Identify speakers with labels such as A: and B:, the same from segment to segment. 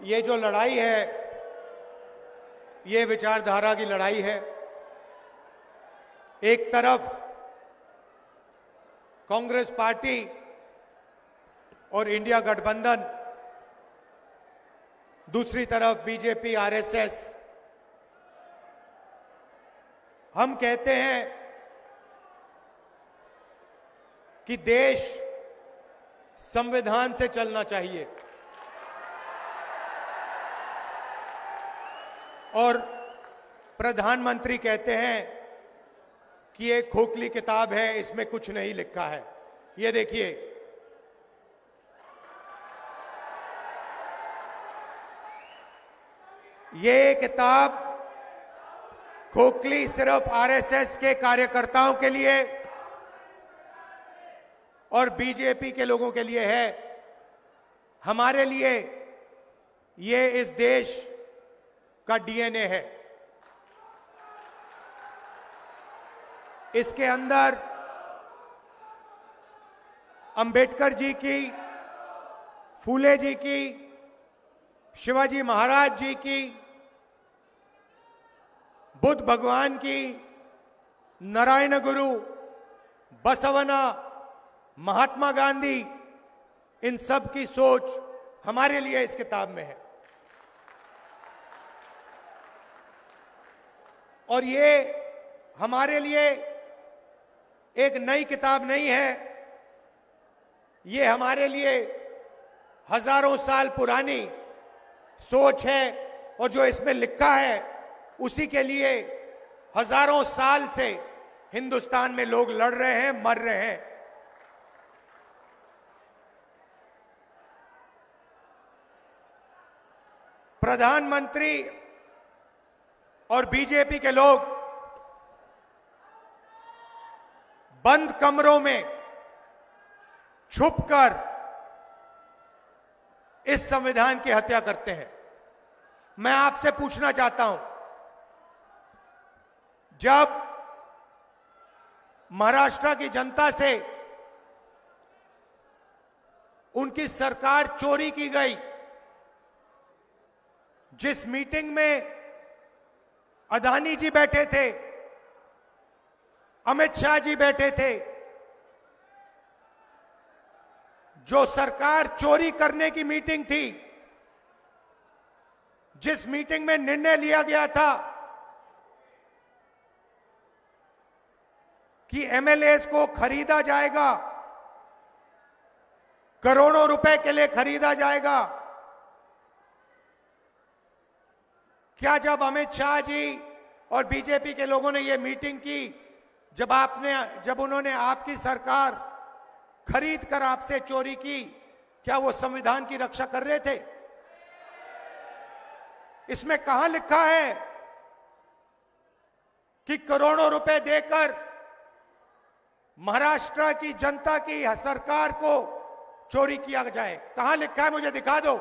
A: ये जो लड़ाई है, ये विचारधारा की लड़ाई है। एक तरफ कांग्रेस पार्टी और इंडिया गठबंधन, दूसरी तरफ बीजेपी आरएसएस। हम कहते हैं कि देश संविधान से चलना चाहिए और प्रधानमंत्री कहते हैं कि ये खोखली किताब है, इसमें कुछ नहीं लिखा है। ये देखिए, ये किताब खोखली सिर्फ आरएसएस के कार्यकर्ताओं के लिए और बीजेपी के लोगों के लिए है। हमारे लिए ये इस देश का डीएनए है। इसके अंदर अंबेडकर जी की, फूले जी की, शिवाजी महाराज जी की, बुद्ध भगवान की, नारायण गुरु, बसवना, महात्मा गांधी, इन सब की सोच हमारे लिए इस किताब में है। और ये हमारे लिए एक नई किताब नहीं है, ये हमारे लिए हजारों साल पुरानी सोच है। और जो इसमें लिखा है उसी के लिए हजारों साल से हिंदुस्तान में लोग लड़ रहे हैं, मर रहे हैं। प्रधानमंत्री और बीजेपी के लोग बंद कमरों में छुपकर इस संविधान की हत्या करते हैं। मैं आपसे पूछना चाहता हूं, जब महाराष्ट्र की जनता से उनकी सरकार चोरी की गई, जिस मीटिंग में अदानी जी बैठे थे, अमित शाह जी बैठे थे, जो सरकार चोरी करने की मीटिंग थी, जिस मीटिंग में निर्णय लिया गया था कि एमएलएस को खरीदा जाएगा, करोड़ों रुपए के लिए खरीदा जाएगा, क्या जब अमित शाह जी और बीजेपी के लोगों ने यह मीटिंग की, जब उन्होंने आपकी सरकार खरीद कर आपसे चोरी की, क्या वो संविधान की रक्षा कर रहे थे? इसमें कहां लिखा है कि करोड़ों रुपए देकर महाराष्ट्र की जनता की सरकार को चोरी किया जाए? कहां लिखा है? मुझे दिखा दो।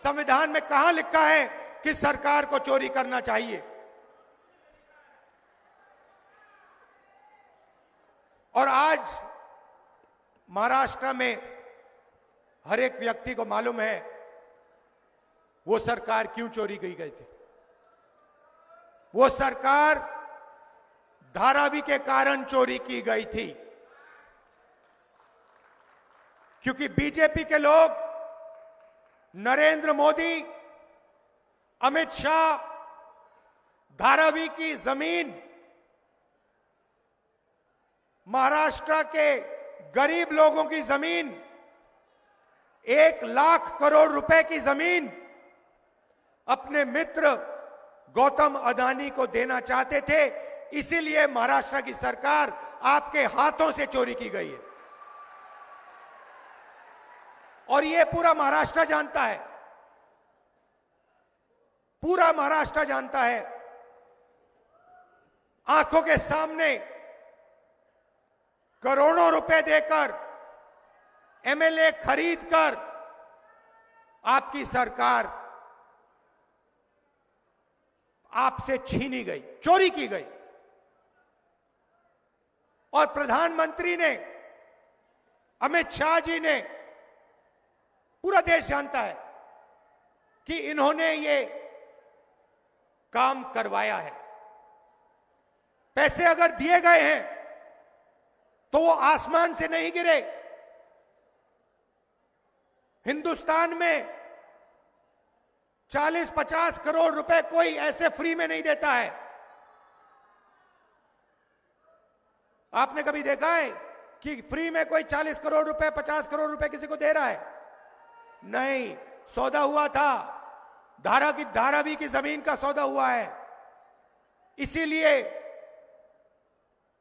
A: संविधान में कहां लिखा है कि सरकार को चोरी करना चाहिए? और आज महाराष्ट्र में हर एक व्यक्ति को मालूम है वो सरकार क्यों चोरी की गई थी। वो सरकार धारावी के कारण चोरी की गई थी, क्योंकि बीजेपी के लोग, नरेंद्र मोदी, अमित शाह, धारावी की जमीन, महाराष्ट्र के गरीब लोगों की जमीन, 1 लाख करोड़ रुपए की जमीन अपने मित्र गौतम अदानी को देना चाहते थे। इसीलिए महाराष्ट्र की सरकार आपके हाथों से चोरी की गई है। और यह पूरा महाराष्ट्र जानता है, पूरा महाराष्ट्र जानता है। आंखों के सामने करोड़ों रुपए देकर, एमएलए खरीदकर आपकी सरकार आपसे छीनी गई, चोरी की गई। और प्रधानमंत्री ने, अमित शाह जी ने, पूरा देश जानता है कि इन्होंने ये काम करवाया है। पैसे अगर दिए गए हैं तो वो आसमान से नहीं गिरे। हिंदुस्तान में 40-50 करोड़ रुपए कोई ऐसे फ्री में नहीं देता है। आपने कभी देखा है कि फ्री में कोई 40 करोड़ रुपए 50 करोड़ रुपए किसी को दे रहा है? नहीं, सौदा हुआ था। धारावी की जमीन का सौदा हुआ है। इसीलिए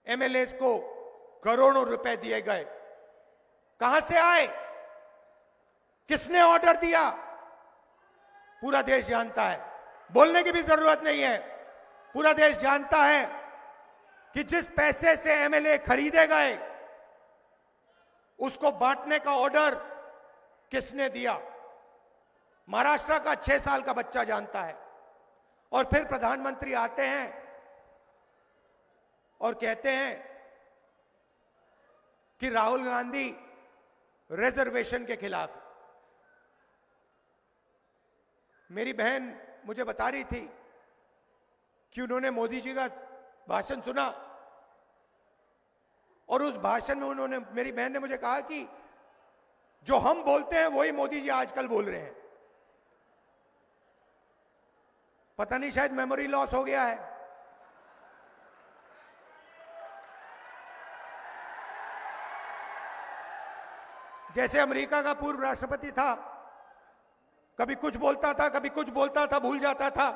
A: एमएलएस को करोड़ों रुपए दिए गए। कहां से आए? किसने ऑर्डर दिया? पूरा देश जानता है, बोलने की भी जरूरत नहीं है। पूरा देश जानता है कि जिस पैसे से एमएलए खरीदे गए उसको बांटने का ऑर्डर किसने दिया। महाराष्ट्र का 6 साल का बच्चा जानता है। और फिर प्रधानमंत्री आते हैं और कहते हैं कि राहुल गांधी रिजर्वेशन के खिलाफ है। मेरी बहन मुझे बता रही थी कि उन्होंने मोदी जी का भाषण सुना और उस भाषण में मेरी बहन ने मुझे कहा कि जो हम बोलते हैं वही मोदी जी आजकल बोल रहे हैं। पता नहीं, शायद मेमोरी लॉस हो गया है। जैसे अमेरिका का पूर्व राष्ट्रपति था, कभी कुछ बोलता था, कभी कुछ बोलता था, भूल जाता था।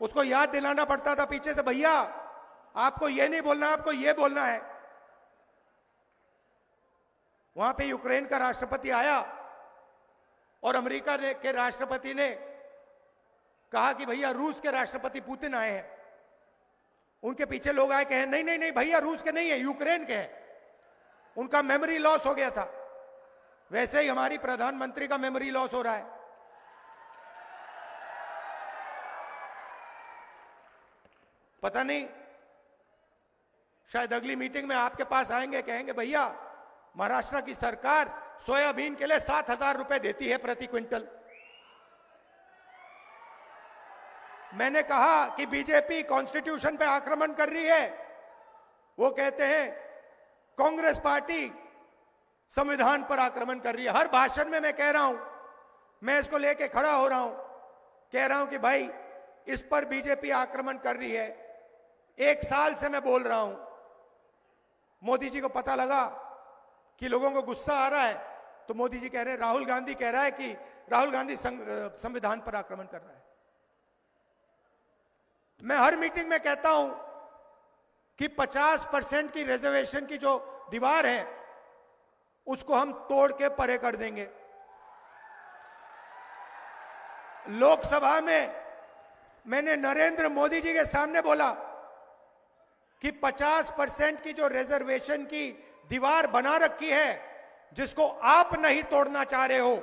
A: उसको याद दिलाना पड़ता था पीछे से, भैया आपको ये नहीं बोलना, आपको ये बोलना है। वहां पे यूक्रेन का राष्ट्रपति आया और अमेरिका के राष्ट्रपति ने कहा कि भैया रूस के राष्ट्रपति पुतिन आए हैं। उनके पीछे लोग आए, कहे नहीं नहीं नहीं भैया रूस के नहीं है, यूक्रेन के हैं। उनका मेमोरी लॉस हो गया था। वैसे ही हमारी प्रधानमंत्री का मेमोरी लॉस हो रहा है। पता नहीं, शायद अगली मीटिंग में आपके पास आएंगे, कहेंगे भैया महाराष्ट्र की सरकार सोयाबीन के लिए 7,000 रुपए देती है प्रति क्विंटल। मैंने कहा कि बीजेपी कॉन्स्टिट्यूशन पे आक्रमण कर रही है। वो कहते हैं कांग्रेस पार्टी संविधान पर आक्रमण कर रही है। हर भाषण में मैं कह रहा हूं, मैं इसको लेके खड़ा हो रहा हूं, कह रहा हूं कि भाई इस पर बीजेपी आक्रमण कर रही है। 1 साल से मैं बोल रहा हूं। मोदी जी को पता लगा कि लोगों को गुस्सा आ रहा है, तो मोदी जी कह रहे हैं, राहुल गांधी कह रहा है कि राहुल गांधी संविधान पर आक्रमण कर रहा है। मैं हर मीटिंग में कहता हूं कि 50% की रिजर्वेशन की जो दीवार है उसको हम तोड़ के परे कर देंगे। लोकसभा में मैंने नरेंद्र मोदी जी के सामने बोला कि 50% की जो रिजर्वेशन की दीवार बना रखी है, जिसको आप नहीं तोड़ना चाह रहे हो,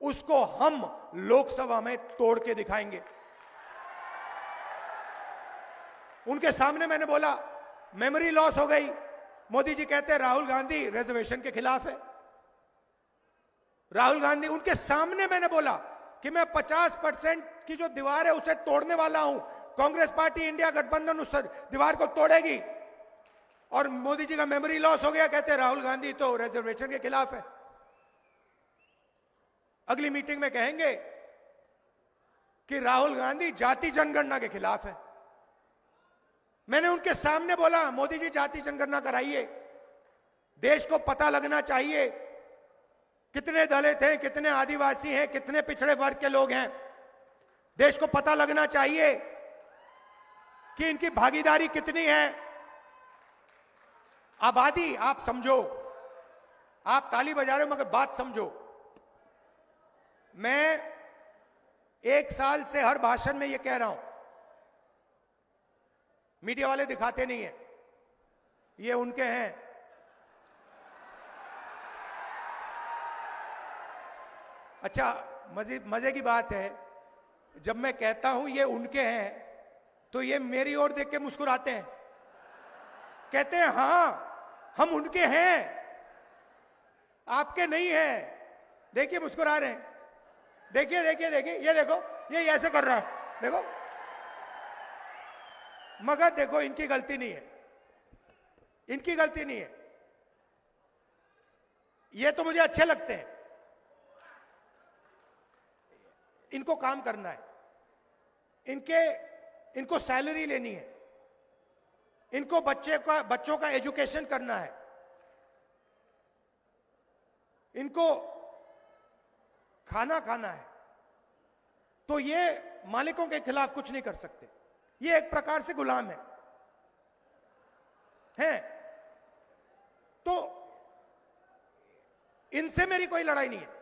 A: उसको हम लोकसभा में तोड़ के दिखाएंगे। उनके सामने मैंने बोला, मेमोरी लॉस हो गई। मोदी जी कहते हैं राहुल गांधी रिजर्वेशन के खिलाफ है। राहुल गांधी, उनके सामने मैंने बोला कि मैं 50% की जो दीवार है उसे तोड़ने वाला हूं। कांग्रेस पार्टी इंडिया गठबंधन उस दीवार को तोड़ेगी। और मोदी जी का मेमोरी लॉस हो गया, कहते हैं राहुल गांधी तो रिजर्वेशन के खिलाफ है। अगली मीटिंग में कहेंगे कि राहुल गांधी जाति जनगणना के खिलाफ है। मैंने उनके सामने बोला, मोदी जी जाति जनगणना कराइए, देश को पता लगना चाहिए कितने दलित हैं, कितने आदिवासी हैं, कितने पिछड़े वर्ग के लोग हैं। देश को पता लगना चाहिए कि इनकी भागीदारी कितनी है। आबादी आप समझो, आप ताली बजा रहे हो मगर बात समझो। मैं 1 साल से हर भाषण में यह कह रहा हूं, मीडिया वाले दिखाते नहीं है, ये उनके हैं। अच्छा, मजे की बात है, जब मैं कहता हूं ये उनके हैं तो ये मेरी ओर देख के मुस्कुराते हैं, कहते हैं हां हम उनके हैं, आपके नहीं हैं। देखिए मुस्कुरा रहे हैं। देखिए देखिए देखिए, ये देखो, ये ऐसे कर रहा है, देखो। मगर देखो, इनकी गलती नहीं है, इनकी गलती नहीं है। ये तो मुझे अच्छे लगते हैं, इनको काम करना है, इनको सैलरी लेनी है, इनको बच्चों का एजुकेशन करना है, इनको खाना खाना है। तो ये मालिकों के खिलाफ कुछ नहीं कर सकते, ये एक प्रकार से गुलाम हैं। तो इनसे मेरी कोई लड़ाई नहीं है।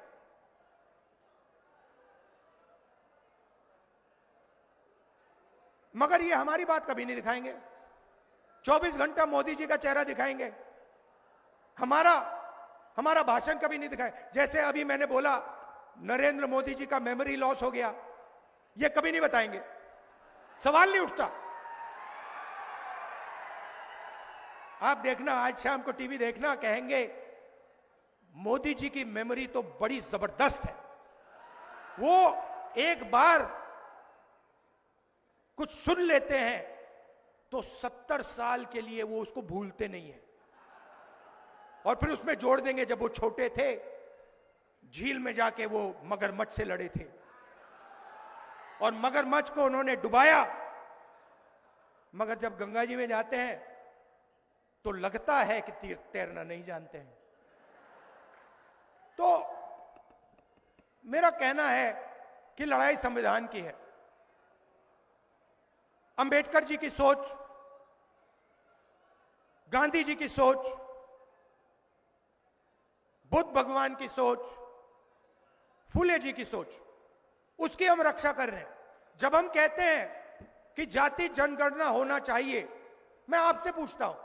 A: मगर ये हमारी बात कभी नहीं दिखाएंगे, 24 घंटा मोदी जी का चेहरा दिखाएंगे, हमारा भाषण कभी नहीं दिखाए। जैसे अभी मैंने बोला नरेंद्र मोदी जी का मेमोरी लॉस हो गया, ये कभी नहीं बताएंगे, सवाल नहीं उठता। आप देखना, आज शाम को टीवी देखना, कहेंगे मोदी जी की मेमोरी तो बड़ी जबरदस्त है, वो एक बार कुछ सुन लेते हैं तो 70 साल के लिए वो उसको भूलते नहीं है। और फिर उसमें जोड़ देंगे जब वो छोटे थे, झील में जाके वो मगरमच्छ से लड़े थे और मगरमच्छ को उन्होंने डुबाया। मगर जब गंगा जी में जाते हैं तो लगता है कि तैरना नहीं जानते हैं। तो मेरा कहना है कि लड़ाई संविधान की है। अंबेडकर जी की सोच, गांधी जी की सोच, बुद्ध भगवान की सोच, फूले जी की सोच, उसकी हम रक्षा कर रहे हैं। जब हम कहते हैं कि जाति जनगणना होना चाहिए, मैं आपसे पूछता हूं,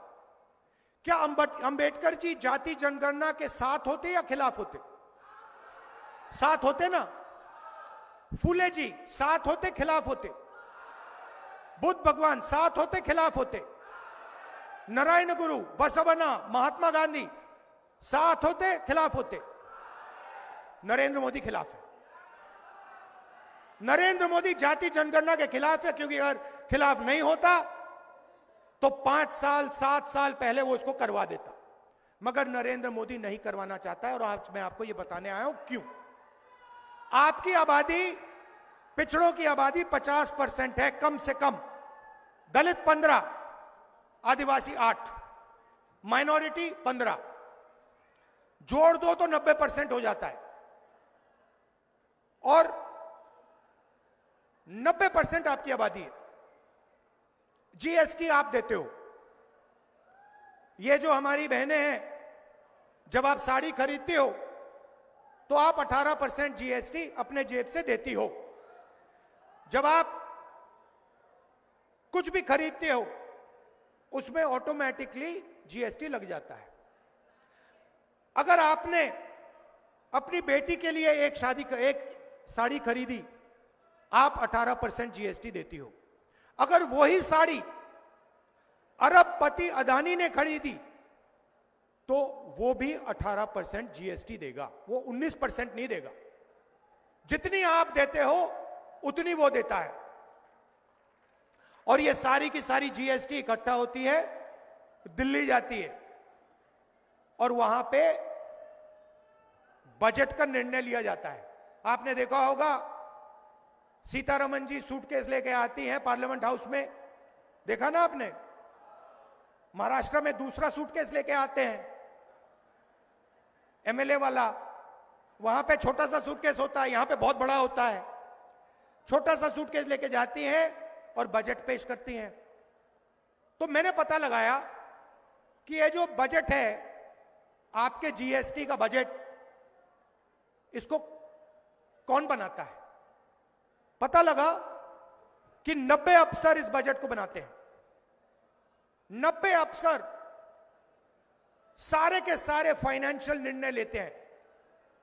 A: क्या अंबेडकर जी जाति जनगणना के साथ होते या खिलाफ होते? साथ होते ना। फूले जी साथ होते खिलाफ होते? बुद्ध भगवान साथ होते खिलाफ होते? नारायण गुरु, बसवना, महात्मा गांधी साथ होते खिलाफ होते? नरेंद्र मोदी खिलाफ है। नरेंद्र मोदी जाति जनगणना के खिलाफ है, क्योंकि अगर खिलाफ नहीं होता तो 5 साल 7 साल पहले वो इसको करवा देता। मगर नरेंद्र मोदी नहीं करवाना चाहता है, और आज मैं आपको ये बताने आया हूं क्यों। आपकी आबादी, पिछड़ों की आबादी 50% है कम से कम, दलित 15, आदिवासी 8, माइनॉरिटी 15, जोड़ दो तो 90% हो जाता है। और 90% आपकी आबादी है। जीएसटी आप देते हो। ये जो हमारी बहनें हैं, जब आप साड़ी खरीदते हो तो आप 18% जीएसटी अपने जेब से देती हो। जब आप कुछ भी खरीदते हो उसमें ऑटोमेटिकली जीएसटी लग जाता है। अगर आपने अपनी बेटी के लिए एक साड़ी खरीदी, आप 18% जीएसटी देती हो। अगर वही साड़ी अरबपति अदानी ने खरीदी तो वो भी 18% जीएसटी देगा, वो 19% नहीं देगा। जितनी आप देते हो उतनी वो देता है। और ये सारी की सारी जीएसटी इकट्ठा होती है, दिल्ली जाती है, और वहां पे बजट का निर्णय लिया जाता है। आपने देखा होगा सीतारमन जी सूटकेस लेके आती हैं पार्लियामेंट हाउस में, देखा ना आपने? महाराष्ट्र में दूसरा सूटकेस लेके आते हैं एमएलए वाला, वहां पे छोटा सा सूटकेस होता है, यहां पे बहुत बड़ा होता है। छोटा सा सूटकेस लेके जाती हैं और बजट पेश करती हैं। तो मैंने पता लगाया कि ये जो बजट है आपके जीएसटी का बजट, इसको कौन बनाता है? पता लगा कि 90 अफसर इस बजट को बनाते हैं। 90 अफसर सारे के सारे फाइनेंशियल निर्णय लेते हैं।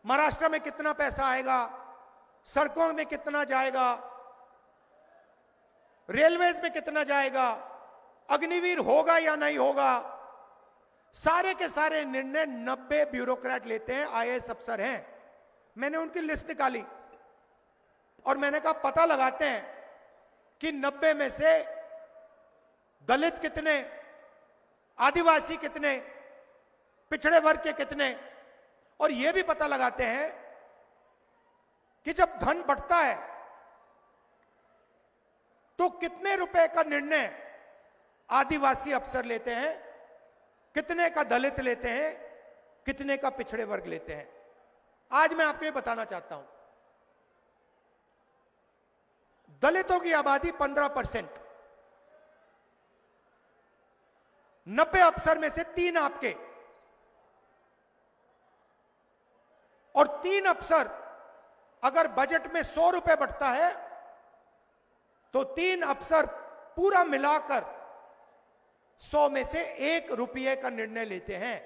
A: महाराष्ट्र में कितना पैसा आएगा, सड़कों में कितना जाएगा, रेलवेज में कितना जाएगा, अग्निवीर होगा या नहीं होगा, सारे के सारे निर्णय 90 ब्यूरोक्रेट लेते हैं, आईएएस अफसर हैं। मैंने उनकी लिस्ट निकाली। और मैंने कहा पता लगाते हैं कि 90 में से दलित कितने, आदिवासी कितने, पिछड़े वर्ग के कितने, और यह भी पता लगाते हैं कि जब धन बढ़ता है तो कितने रुपए का निर्णय आदिवासी अफसर लेते हैं, कितने का दलित लेते हैं, कितने का पिछड़े वर्ग लेते हैं। आज मैं आपको ये बताना चाहता हूं, दलितों की आबादी 15%, 90 अफसर में से 3 आपके, और 3 अफसर अगर बजट में 100 रुपए बढ़ता है तो 3 अफसर पूरा मिलाकर 100 में से 1 रुपये का निर्णय लेते हैं।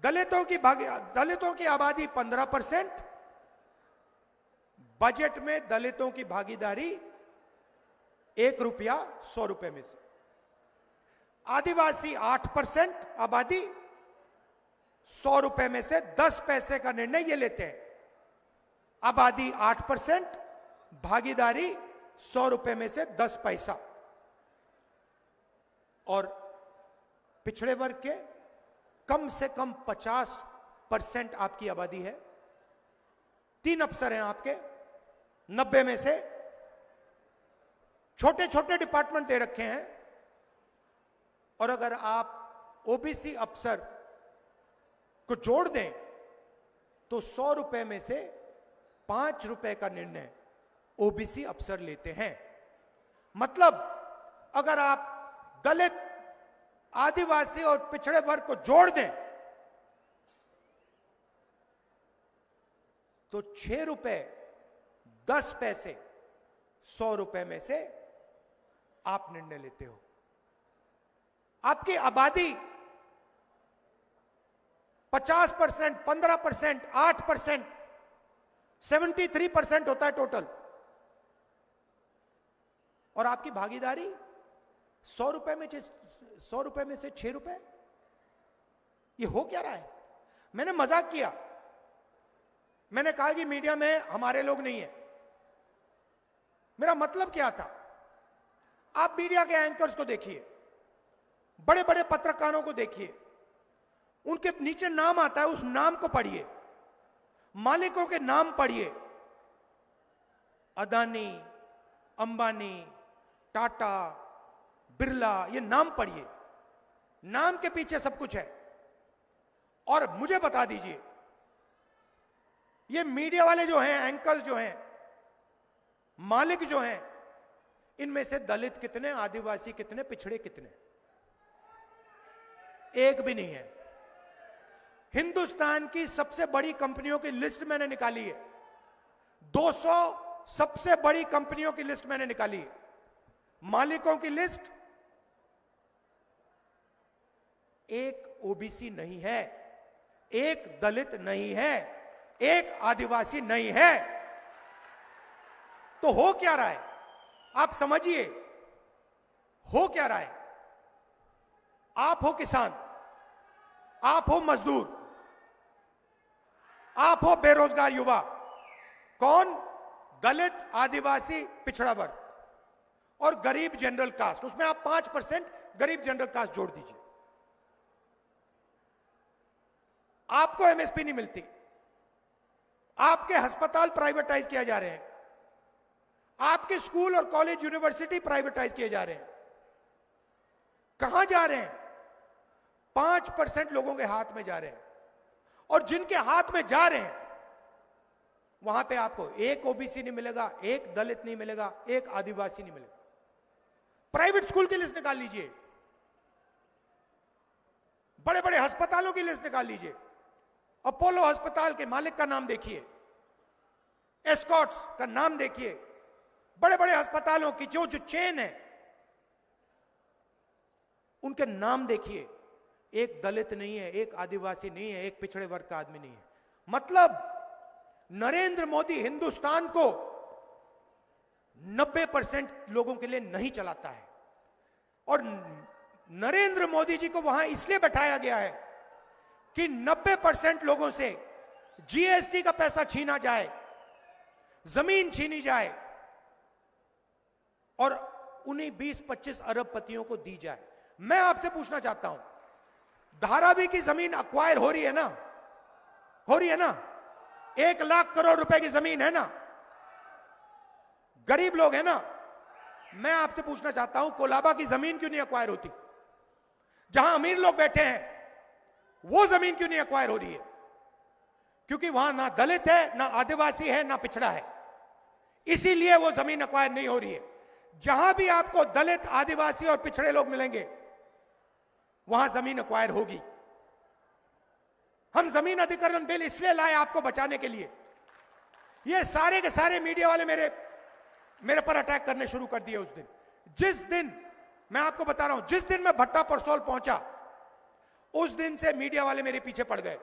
A: दलितों की आबादी 15%, बजट में दलितों की भागीदारी 1 रुपया 100 रुपए में से। आदिवासी 8% आबादी, 100 रुपए में से 10 पैसे का निर्णय ये लेते हैं। आबादी 8%, भागीदारी 100 रुपए में से 10 पैसा। और पिछड़े वर्ग के कम से कम 50% आपकी आबादी है। 3 अफसर हैं आपके 90 में से, छोटे छोटे डिपार्टमेंट दे रखे हैं, और अगर आप ओबीसी अफसर को जोड़ दें तो 100 रुपए में से 5 रुपए का निर्णय ओबीसी अफसर लेते हैं। मतलब अगर आप दलित, आदिवासी और पिछड़े वर्ग को जोड़ दें तो 6 रुपए 10 पैसे 100 रुपए में से आप निर्णय लेते हो। आपकी आबादी 50%, 15%, 8%, 73% होता है टोटल, और आपकी भागीदारी 100 रुपए में से 6 रुपए। ये हो क्या रहा है? मैंने मजाक किया, मैंने कहा कि मीडिया में हमारे लोग नहीं है। मेरा मतलब क्या था, आप मीडिया के एंकर्स को देखिए, बड़े बड़े पत्रकारों को देखिए, उनके नीचे नाम आता है, उस नाम को पढ़िए, मालिकों के नाम पढ़िए, अदानी, अंबानी, टाटा, बिरला, ये नाम पढ़िए। नाम के पीछे सब कुछ है। और मुझे बता दीजिए, ये मीडिया वाले जो हैं, एंकर्स जो हैं, मालिक जो हैं, इनमें से दलित कितने, आदिवासी कितने, पिछड़े कितने? एक भी नहीं है। हिंदुस्तान की सबसे बड़ी कंपनियों की लिस्ट मैंने निकाली है, 200 सबसे बड़ी कंपनियों की लिस्ट मैंने निकाली है। मालिकों की लिस्ट, एक ओबीसी नहीं है, एक दलित नहीं है, एक आदिवासी नहीं है। तो हो क्या रहा है? आप समझिए, हो क्या रहा है? आप हो किसान, आप हो मजदूर, आप हो बेरोजगार युवा, कौन? दलित, आदिवासी, पिछड़ा वर्ग और गरीब जनरल कास्ट। उसमें आप 5% गरीब जनरल कास्ट जोड़ दीजिए। आपको एमएसपी नहीं मिलती, आपके अस्पताल प्राइवेटाइज किए जा रहे हैं, आपके स्कूल और कॉलेज यूनिवर्सिटी प्राइवेटाइज किए जा रहे हैं। कहां जा रहे हैं? 5% लोगों के हाथ में जा रहे हैं, और जिनके हाथ में जा रहे हैं वहां पे आपको एक ओबीसी नहीं मिलेगा, एक दलित नहीं मिलेगा, एक आदिवासी नहीं मिलेगा। प्राइवेट स्कूल की लिस्ट निकाल लीजिए, बड़े बड़े अस्पतालों की लिस्ट निकाल लीजिए। अपोलो अस्पताल के मालिक का नाम देखिए, एस्कॉट्स का नाम देखिए, बड़े बड़े अस्पतालों की जो चेन है उनके नाम देखिए। एक दलित नहीं है, एक आदिवासी नहीं है, एक पिछड़े वर्ग का आदमी नहीं है। मतलब नरेंद्र मोदी हिंदुस्तान को 90% लोगों के लिए नहीं चलाता है, और नरेंद्र मोदी जी को वहां इसलिए बैठाया गया है कि 90% लोगों से जीएसटी का पैसा छीना जाए, जमीन छीनी जाए और उन्हीं 20-25 अरबपतियों को दी जाए। मैं आपसे पूछना चाहता हूं, धारावी की जमीन अक्वायर हो रही है ना? हो रही है ना? 1 लाख करोड़ रुपए की जमीन है ना? गरीब लोग हैं ना? मैं आपसे पूछना चाहता हूं, कोलाबा की जमीन क्यों नहीं अक्वायर होती? जहां अमीर लोग बैठे हैं वो जमीन क्यों नहीं अक्वायर हो रही है? क्योंकि वहां ना दलित है, ना आदिवासी है, ना पिछड़ा है, इसीलिए वो जमीन अक्वायर नहीं हो रही है। जहां भी आपको दलित, आदिवासी और पिछड़े लोग मिलेंगे वहां जमीन अक्वायर होगी। हम जमीन अधिग्रहण बिल इसलिए लाए आपको बचाने के लिए। ये सारे के सारे मीडिया वाले मेरे पर अटैक करने शुरू कर दिए उस दिन। जिस दिन, मैं आपको बता रहा हूं, जिस दिन मैं भट्टा परसोल पहुंचा उस दिन से मीडिया वाले मेरे पीछे पड़ गए।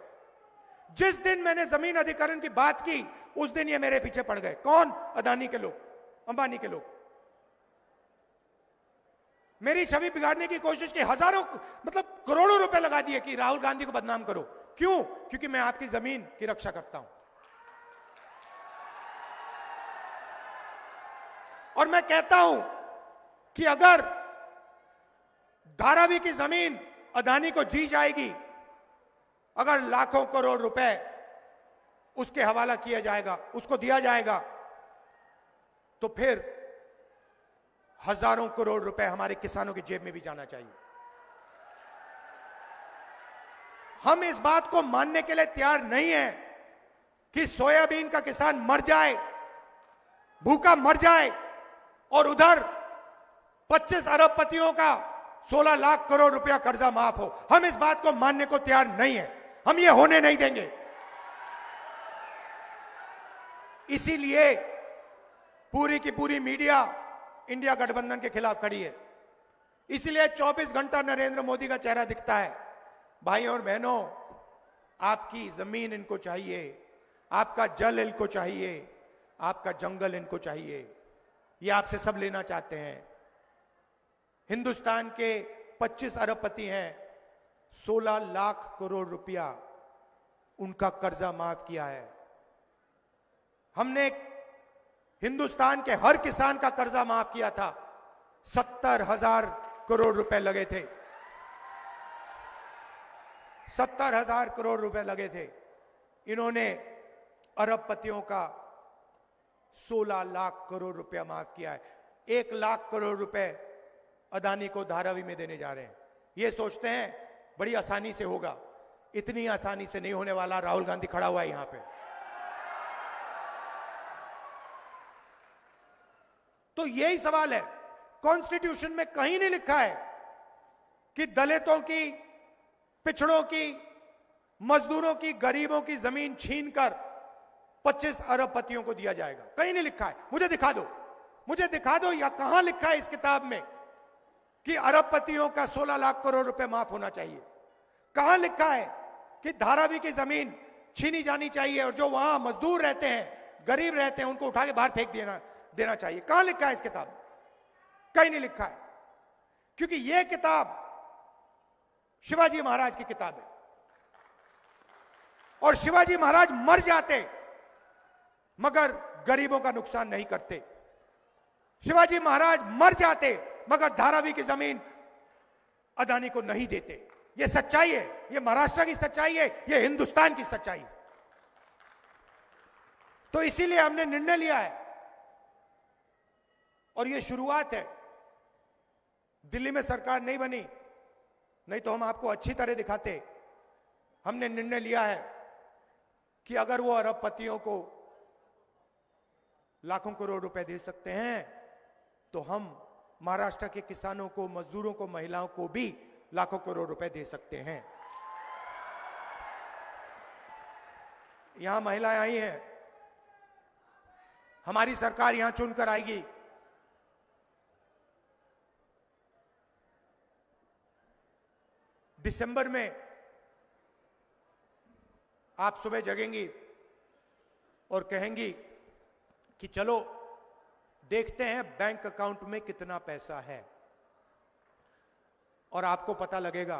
A: जिस दिन मैंने जमीन अधिग्रहण की बात की उस दिन ये मेरे पीछे पड़ गए। कौन? अदानी के लोग, अंबानी के लोग। मेरी छवि बिगाड़ने की कोशिश की, हजारों मतलब करोड़ों रुपए लगा दिए कि राहुल गांधी को बदनाम करो। क्यों? क्योंकि मैं आपकी जमीन की रक्षा करता हूं। और मैं कहता हूं कि अगर धारावी की जमीन अदानी को दी जाएगी, अगर लाखों करोड़ रुपए उसके हवाला किया जाएगा, उसको दिया जाएगा, तो फिर हजारों करोड़ रुपए हमारे किसानों की जेब में भी जाना चाहिए। हम इस बात को मानने के लिए तैयार नहीं है कि सोयाबीन का किसान मर जाए, भूखा मर जाए और उधर 25 अरबपतियों का 16 लाख करोड़ रुपया कर्जा माफ हो। हम इस बात को मानने को तैयार नहीं है, हम ये होने नहीं देंगे। इसीलिए पूरी की पूरी मीडिया इंडिया गठबंधन के खिलाफ खड़ी है। इसीलिए 24 घंटा नरेंद्र मोदी का चेहरा दिखता है। भाई और बहनों, आपकी जमीन इनको चाहिए, आपका जल इनको चाहिए, आपका जंगल इनको चाहिए, ये आपसे सब लेना चाहते हैं। हिंदुस्तान के 25 अरबपति हैं, 16 लाख करोड़ रुपया उनका कर्जा माफ किया है। हमने हिंदुस्तान के हर किसान का कर्जा माफ किया था। 70,000 करोड़ रुपए लगे थे, 70,000 करोड़ रुपए लगे थे। इन्होंने अरबपतियों का 16 लाख करोड़ रुपया माफ किया है। 1 लाख करोड़ रुपए अदानी को धारावी में देने जा रहे हैं। ये सोचते हैं बड़ी आसानी से होगा, इतनी आसानी से नहीं होने वाला। राहुल गांधी खड़ा हुआ है यहां पे। तो यही सवाल है, कॉन्स्टिट्यूशन में कहीं नहीं लिखा है कि दलितों की, पिछड़ों की, मजदूरों की, गरीबों की जमीन छीनकर 25 अरबपतियों को दिया जाएगा। कहीं नहीं लिखा है। मुझे दिखा दो, मुझे दिखा दो या कहां लिखा है इस किताब में कि अरबपतियों का 16 लाख करोड़ रुपए माफ होना चाहिए। कहां लिखा है कि धारावी की जमीन छीनी जानी चाहिए और जो वहां मजदूर रहते हैं, गरीब रहते हैं, उनको उठा के बाहर फेंक देना चाहिए? कहां लिखा है इस किताब में? कहीं नहीं लिखा है। क्योंकि यह किताब शिवाजी महाराज की किताब है और शिवाजी महाराज मर जाते मगर गरीबों का नुकसान नहीं करते। शिवाजी महाराज मर जाते मगर धारावी की जमीन अदानी को नहीं देते। यह सच्चाई है, यह महाराष्ट्र की सच्चाई है, यह हिंदुस्तान की सच्चाई है। तो इसीलिए हमने निर्णय लिया है और यह शुरुआत है। दिल्ली में सरकार नहीं बनी, नहीं तो हम आपको अच्छी तरह दिखाते। हमने निर्णय लिया है कि अगर वो अरबपतियों को लाखों करोड़ रुपए दे सकते हैं तो हम महाराष्ट्र के किसानों को, मजदूरों को, महिलाओं को भी लाखों करोड़ रुपए दे सकते हैं। यहां महिलाएं आई हैं, हमारी सरकार यहां चुनकर आएगी। दिसंबर में आप सुबह जगेंगी और कहेंगी कि चलो देखते हैं बैंक अकाउंट में कितना पैसा है, और आपको पता लगेगा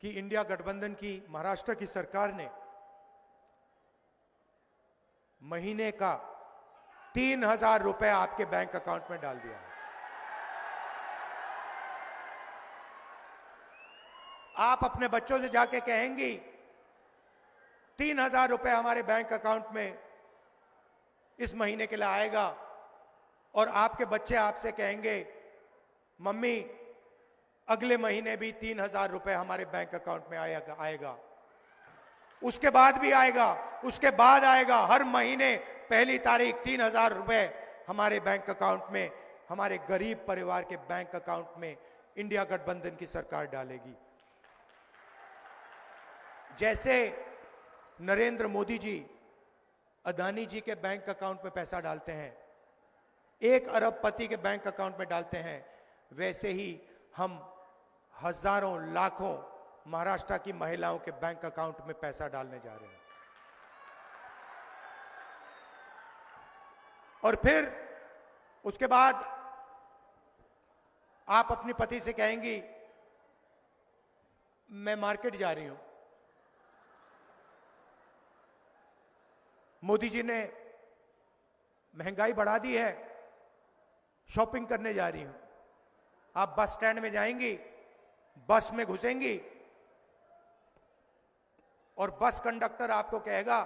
A: कि इंडिया गठबंधन की महाराष्ट्र की सरकार ने महीने का 3,000 रुपए आपके बैंक अकाउंट में डाल दिया है। आप अपने बच्चों से जाके कहेंगी 3,000 रुपए हमारे बैंक अकाउंट में इस महीने के लिए आएगा, और आपके बच्चे आपसे कहेंगे मम्मी अगले महीने भी 3,000 रुपए हमारे बैंक अकाउंट में आएगा, उसके बाद भी आएगा, उसके बाद आएगा, हर महीने पहली तारीख 3,000 रुपए हमारे बैंक अकाउंट में, हमारे गरीब परिवार के बैंक अकाउंट में इंडिया गठबंधन की सरकार डालेगी। जैसे नरेंद्र मोदी जी अदानी जी के बैंक अकाउंट में पैसा डालते हैं, 1 अरबपति के बैंक अकाउंट में डालते हैं, वैसे ही हम हजारों लाखों महाराष्ट्र की महिलाओं के बैंक अकाउंट में पैसा डालने जा रहे हैं। और फिर उसके बाद आप अपने पति से कहेंगी मैं मार्केट जा रही हूं, मोदी जी ने महंगाई बढ़ा दी है, शॉपिंग करने जा रही हूं। आप बस स्टैंड में जाएंगी, बस में घुसेंगी और बस कंडक्टर आपको कहेगा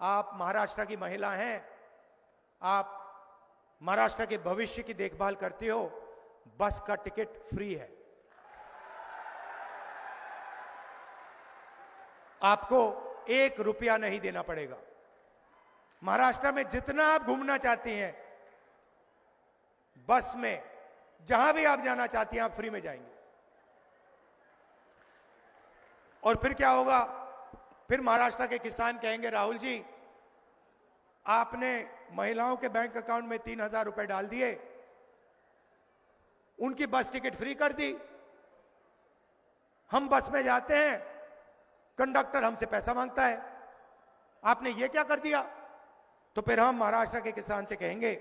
A: आप महाराष्ट्र की महिला हैं, आप महाराष्ट्र के भविष्य की देखभाल करती हो, बस का टिकट फ्री है, आपको 1 रुपया नहीं देना पड़ेगा। महाराष्ट्र में जितना आप घूमना चाहती हैं, बस में जहां भी आप जाना चाहती हैं, आप फ्री में जाएंगे। और फिर क्या होगा? फिर महाराष्ट्र के किसान कहेंगे राहुल जी आपने महिलाओं के बैंक अकाउंट में 3,000 रुपए डाल दिए, उनकी बस टिकट फ्री कर दी, हम बस में जाते हैं, कंडक्टर हमसे पैसा मांगता है, आपने ये क्या कर दिया? तो फिर हम महाराष्ट्र के किसान से कहेंगे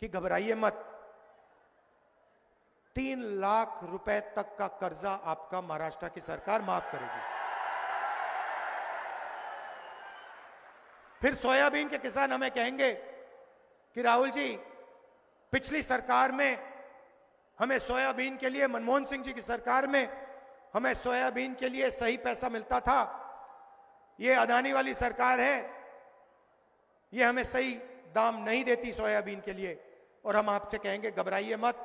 A: कि घबराइए मत, 3 लाख रुपए तक का कर्जा आपका महाराष्ट्र की सरकार माफ करेगी। फिर सोयाबीन के किसान हमें कहेंगे कि राहुल जी पिछली सरकार में हमें सोयाबीन के लिए, मनमोहन सिंह जी की सरकार में हमें सोयाबीन के लिए सही पैसा मिलता था, ये अदानी वाली सरकार है, ये हमें सही दाम नहीं देती सोयाबीन के लिए। और हम आपसे कहेंगे घबराइए मत,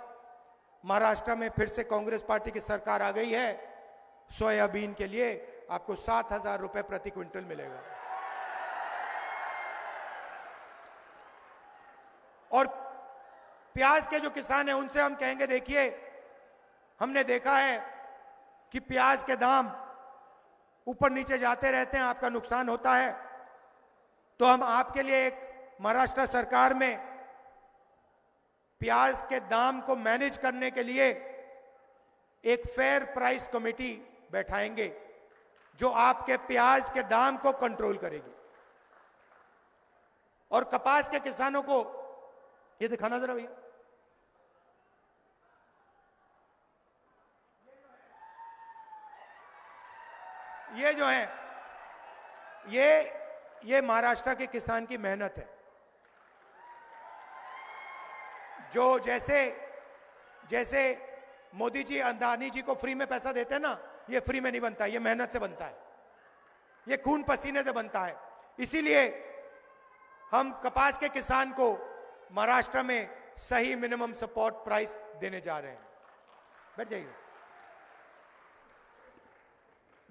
A: महाराष्ट्र में फिर से कांग्रेस पार्टी की सरकार आ गई है, सोयाबीन के लिए आपको 7,000 रुपए प्रति क्विंटल मिलेगा। और प्याज के जो किसान हैं उनसे हम कहेंगे देखिए हमने देखा है कि प्याज के दाम ऊपर नीचे जाते रहते हैं, आपका नुकसान होता है, तो हम आपके लिए एक महाराष्ट्र सरकार में प्याज के दाम को मैनेज करने के लिए एक फेयर प्राइस कमेटी बैठाएंगे जो आपके प्याज के दाम को कंट्रोल करेगी। और कपास के किसानों को ये दिखाना जरा भैया, ये जो है ये महाराष्ट्र के किसान की मेहनत है। जो जैसे मोदी जी अदानी जी को फ्री में पैसा देते हैं ना, ये फ्री में नहीं बनता, ये मेहनत से बनता है, ये खून पसीने से बनता है। इसीलिए हम कपास के किसान को महाराष्ट्र में सही मिनिमम सपोर्ट प्राइस देने जा रहे हैं। बैठ जाइए।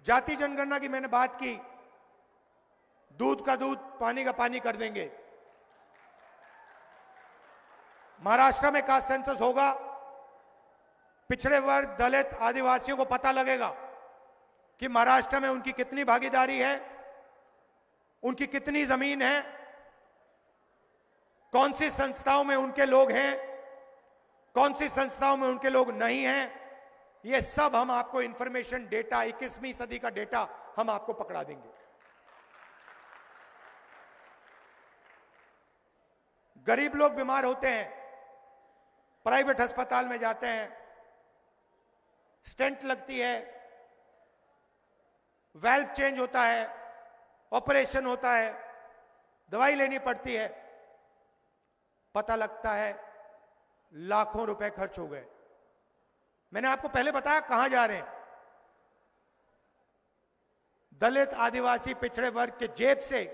A: जाति जनगणना की मैंने बात की, दूध का दूध पानी का पानी कर देंगे। महाराष्ट्र में कास्ट सेंसस होगा, पिछड़े वर्ग, दलित, आदिवासियों को पता लगेगा कि महाराष्ट्र में उनकी कितनी भागीदारी है, उनकी कितनी जमीन है, कौन सी संस्थाओं में उनके लोग हैं, कौन सी संस्थाओं में उनके लोग नहीं हैं। ये सब हम आपको इंफॉर्मेशन डेटा, 21वीं सदी का डेटा हम आपको पकड़ा देंगे। गरीब लोग बीमार होते हैं, प्राइवेट अस्पताल में जाते हैं, स्टेंट लगती है, वाल्व चेंज होता है, ऑपरेशन होता है, दवाई लेनी पड़ती है, पता लगता है लाखों रुपए खर्च हो गए। मैंने आपको पहले बताया कहां जा रहे हैं। दलित, आदिवासी, पिछड़े वर्ग के जेब से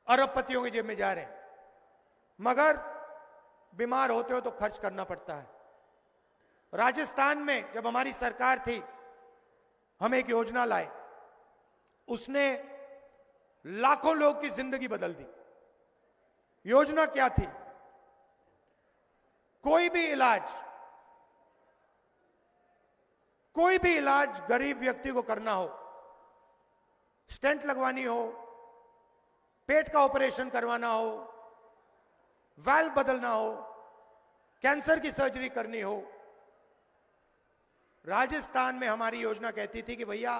A: अरबपतियों की जेब में जा रहे हैं। मगर बीमार होते हो तो खर्च करना पड़ता है। राजस्थान में जब हमारी सरकार थी, हम एक योजना लाए, उसने लाखों लोग की जिंदगी बदल दी। योजना क्या थी? कोई भी इलाज गरीब व्यक्ति को करना हो, स्टेंट लगवानी हो, पेट का ऑपरेशन करवाना हो, वाल्व बदलना हो, कैंसर की सर्जरी करनी हो, राजस्थान में हमारी योजना कहती थी कि भैया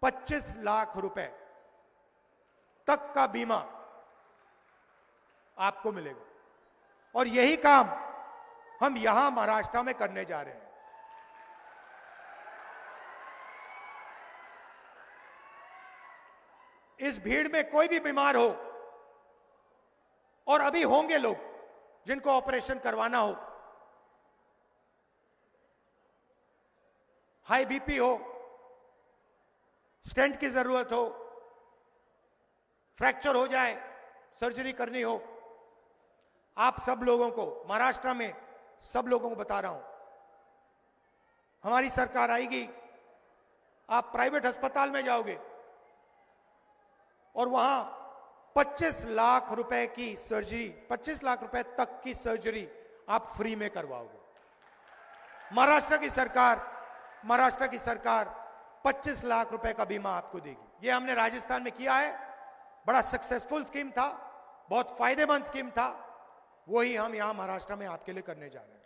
A: 25 लाख रुपए तक का बीमा आपको मिलेगा। और यही काम हम यहां महाराष्ट्र में करने जा रहे हैं। इस भीड़ में कोई भी बीमार हो, और अभी होंगे लोग जिनको ऑपरेशन करवाना हो, हाई बीपी हो, स्टेंट की जरूरत हो, फ्रैक्चर हो जाए, सर्जरी करनी हो, आप सब लोगों को, महाराष्ट्र में सब लोगों को बता रहा हूं, हमारी सरकार आएगी, आप प्राइवेट अस्पताल में जाओगे और वहां 25 लाख रुपए की सर्जरी, 25 लाख रुपए तक की सर्जरी आप फ्री में करवाओगे। महाराष्ट्र की सरकार 25 लाख रुपए का बीमा आपको देगी। यह हमने राजस्थान में किया है, बड़ा सक्सेसफुल स्कीम था, बहुत फायदेमंद स्कीम था, वही हम यहां महाराष्ट्र में आपके लिए करने जा रहे हैं।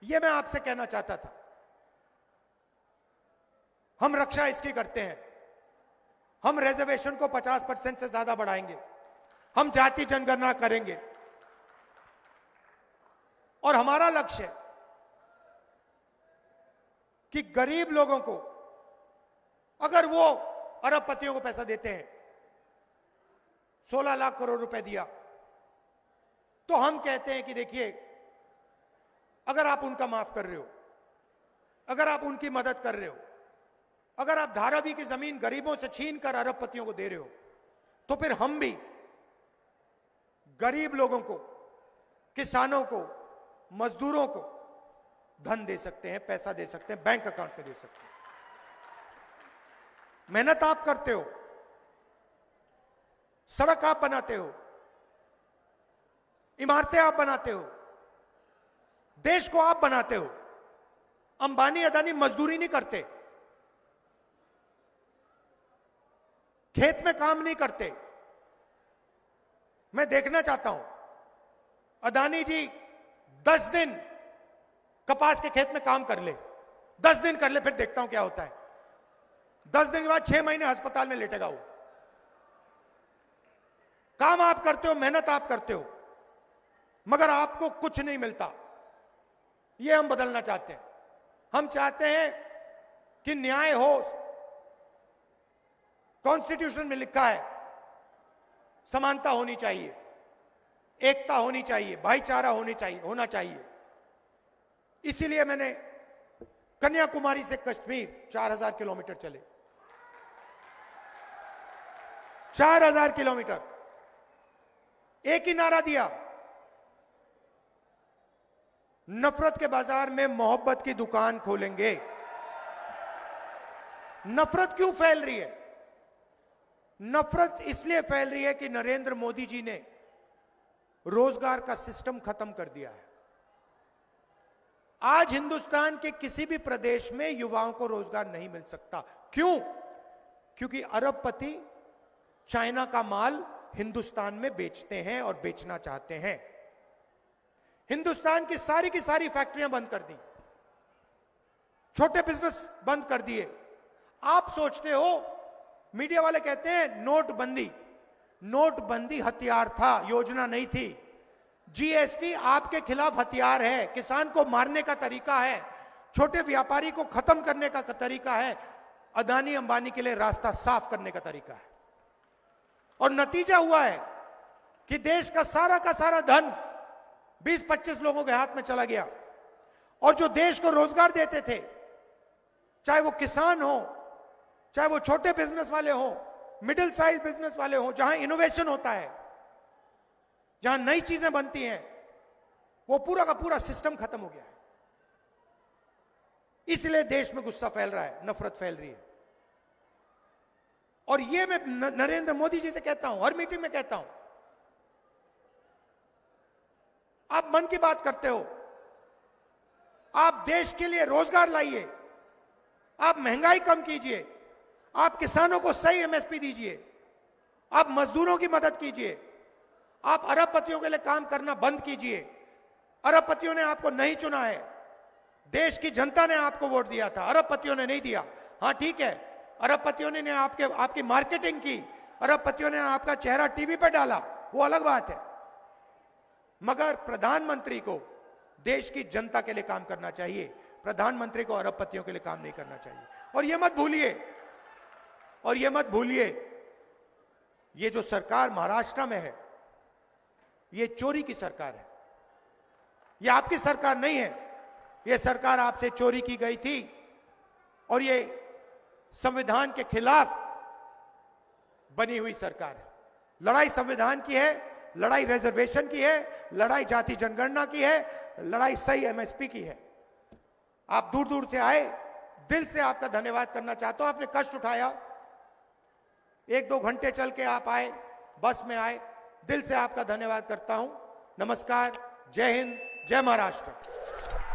A: यह मैं आपसे कहना चाहता था। हम रक्षा इसकी करते हैं, हम रिजर्वेशन को 50% से ज्यादा बढ़ाएंगे, हम जाति जनगणना करेंगे, और हमारा लक्ष्य है कि गरीब लोगों को, अगर वो अरबपतियों को पैसा देते हैं, 16 लाख करोड़ रुपए दिया, तो हम कहते हैं कि देखिए, अगर आप उनका माफ कर रहे हो, अगर आप उनकी मदद कर रहे हो, अगर आप धारावी की जमीन गरीबों से छीन कर अरबपतियों को दे रहे हो, तो फिर हम भी गरीब लोगों को, किसानों को, मजदूरों को धन दे सकते हैं, पैसा दे सकते हैं, बैंक अकाउंट पे दे सकते हैं। मेहनत आप करते हो, सड़क आप बनाते हो, इमारतें आप बनाते हो, देश को आप बनाते हो। अंबानी अदानी मजदूरी नहीं करते, खेत में काम नहीं करते। मैं देखना चाहता हूं, अदानी जी 10 दिन कपास के खेत में काम कर ले, 10 दिन कर ले, फिर देखता हूं क्या होता है। 10 दिन के बाद 6 महीने अस्पताल में लेटेगा वो। काम आप करते हो, मेहनत आप करते हो, मगर आपको कुछ नहीं मिलता। ये हम बदलना चाहते हैं। हम चाहते हैं कि न्याय हो। कॉन्स्टिट्यूशन में लिखा है समानता होनी चाहिए, एकता होनी चाहिए, भाईचारा होना चाहिए। इसीलिए मैंने कन्याकुमारी से कश्मीर 4000 किलोमीटर चले, 4000 किलोमीटर, एक ही नारा दिया, नफरत के बाजार में मोहब्बत की दुकान खोलेंगे। नफरत क्यों फैल रही है? नफरत इसलिए फैल रही है कि नरेंद्र मोदी जी ने रोजगार का सिस्टम खत्म कर दिया है। आज हिंदुस्तान के किसी भी प्रदेश में युवाओं को रोजगार नहीं मिल सकता। क्यों? क्योंकि अरबपति चाइना का माल हिंदुस्तान में बेचते हैं और बेचना चाहते हैं। हिंदुस्तान की सारी फैक्ट्रियां बंद कर दी, छोटे बिजनेस बंद कर दिए। आप सोचते हो, मीडिया वाले कहते हैं नोटबंदी हथियार था, योजना नहीं थी। जीएसटी आपके खिलाफ हथियार है, किसान को मारने का तरीका है, छोटे व्यापारी को खत्म करने का तरीका है। अदानी अंबानी के लिए रास्ता साफ करने का तरीका है। और नतीजा हुआ है कि देश का सारा धन 20-25 लोगों के हाथ में चला गया। और जो देश को रोजगार देते थे, चाहे वो किसान हो, चाहे वो छोटे बिजनेस वाले हो, मिडिल साइज बिजनेस वाले हो, जहां इनोवेशन होता है, जहां नई चीजें बनती हैं, वो पूरा का पूरा सिस्टम खत्म हो गया है। इसलिए देश में गुस्सा फैल रहा है, नफरत फैल रही है। और ये मैं नरेंद्र मोदी जी से कहता हूं, हर मीटिंग में कहता हूं, आप मन की बात करते हो, आप देश के लिए रोजगार लाइए, आप महंगाई कम कीजिए, आप किसानों को सही एमएसपी दीजिए, आप मजदूरों की मदद कीजिए, आप अरबपतियों के लिए काम करना बंद कीजिए। अरबपतियों ने आपको नहीं चुना है, देश की जनता ने आपको वोट दिया था, अरबपतियों ने नहीं दिया। हां ठीक है, अरबपतियों ने आपकी मार्केटिंग की, अरबपतियों ने आपका चेहरा टीवी पर डाला, वो अलग बात है, मगर प्रधानमंत्री को देश की जनता के लिए काम करना चाहिए। प्रधानमंत्री को अरबपतियों के लिए काम नहीं करना चाहिए। और ये मत भूलिए, ये जो सरकार महाराष्ट्र में है, ये चोरी की सरकार है, ये आपकी सरकार नहीं है। ये सरकार आपसे चोरी की गई थी और ये संविधान के खिलाफ बनी हुई सरकार है। लड़ाई संविधान की है, लड़ाई रिजर्वेशन की है, लड़ाई जाति जनगणना की है, लड़ाई सही एमएसपी की है। आप दूर दूर से आए, दिल से आपका धन्यवाद करना चाहता हूं। आपने कष्ट उठाया, 1-2 घंटे चल के आप आए, बस में आए, दिल से आपका धन्यवाद करता हूं। नमस्कार, जय हिंद, जय महाराष्ट्र।